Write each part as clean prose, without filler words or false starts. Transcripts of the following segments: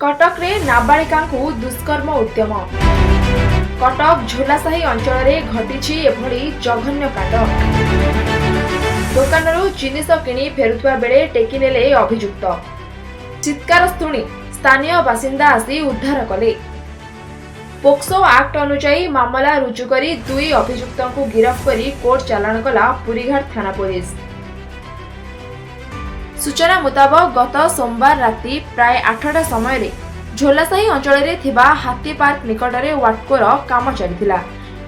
कटक रे नाबालिका दुष्कर्म उद्यम। कटक झोलासाही अंचल में घटी एभली जघन्य कांड। दुकानरू जिनिस किणी फेरुवा बेले टेकिनेले अभियुक्त। चित्कार शुणी स्थानीय बासिंदा आसी उद्धार कले। पोक्सो एक्ट अनुसार मामला रुजु करी दुई अभियुक्त को गिरफ्त करी कोर्ट चालाण कला पुरीघाट थाना पुलिस। सूचना मुताबक गत सोमवार राति प्राय 8टा समय झोलासाही अंचल में थिबा हाथी पार्क निकटरे वाटकोर काम चलिथिला।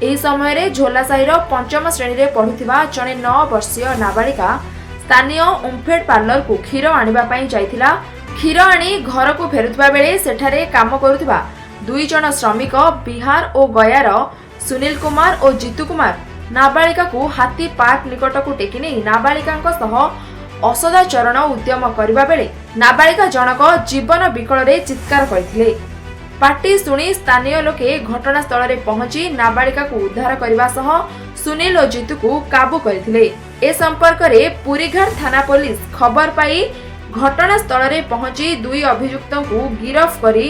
एही समय रे झोलासाही पंचम श्रेणी रे पढ़ुथिबा जणे 9 वर्षीय नाबालिका स्थानीय ओम्फेड पार्लर को क्षीर आनिबा पई जाइथिला। क्षीर आनी घर को फेरुथिबा बेले सेठारे काम करुथिबा दुई जण श्रमिक बिहार और गयार सुनील कुमार और जीतू कुमार नाबालिका को हाथी पार्क निकट को टेकी नहीं नाबालिका सह असदाचरण उद्यम करबा बेले नाबालिका जनक जीवन विकल रे चित्कार करथिले। पार्टी सुनी स्थानीय लोके घटनास्थल रे पहुंची नाबालिका को उद्धार करबा सह सुनील और जीतू को काबू करथिले। ए संपर्क रे पुरीघाट थाना पुलिस खबर पाई घटनास्थल रे पहुंची दुई अभियुक्त को गिरफ्त करी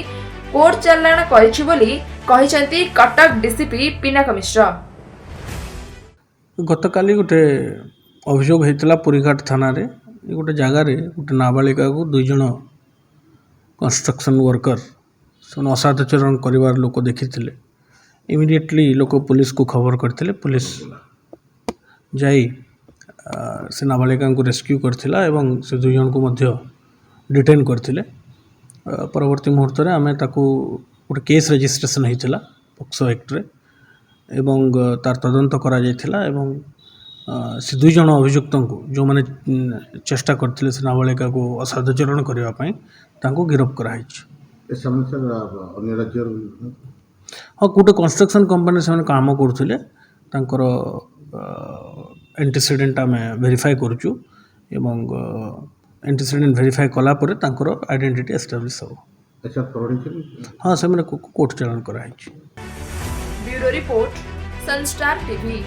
कोर्ट चालाण करिछि बोली कहिसंती कटक डीसीपी पिनाक मिश्र। गतकाली गोटे अभियोग होता पुरीघाट थाना रे गोटे जगार गोटे नाबालिका को दुई जन कंस्ट्रक्शन वर्कर से असाधाचरण कर लोक देखी इमिडिएटली लोक पुलिस को खबर करते। पुलिस जाई से नाबालिका को रेस्क्यू करथिला एवं से दुई जन को मध्य डिटेन करथिले। परवर्ती मुहूर्त में आम ताकू गोटे केस रजिस्ट्रेशन होता पोक्सो एक्ट रे एवं तार तदंत करा जायथिला एवं से दुई जन अभियुक्त को जो मैंने चेष्टा करते से नाबालिका को असाधाचरण करने गिरफ्त कराई। हाँ गोटे कंस्ट्रक्शन कंपनी से काम करुले एंटीसीडेंट आम वेरीफाई करुचु एवं एंटीसीडेंट वेरीफाई कलापर आइडेंटिटी एस्टाब्लिश हो। हाँ से कोर्ट चालान कराई। Bureau report Sunstar TV.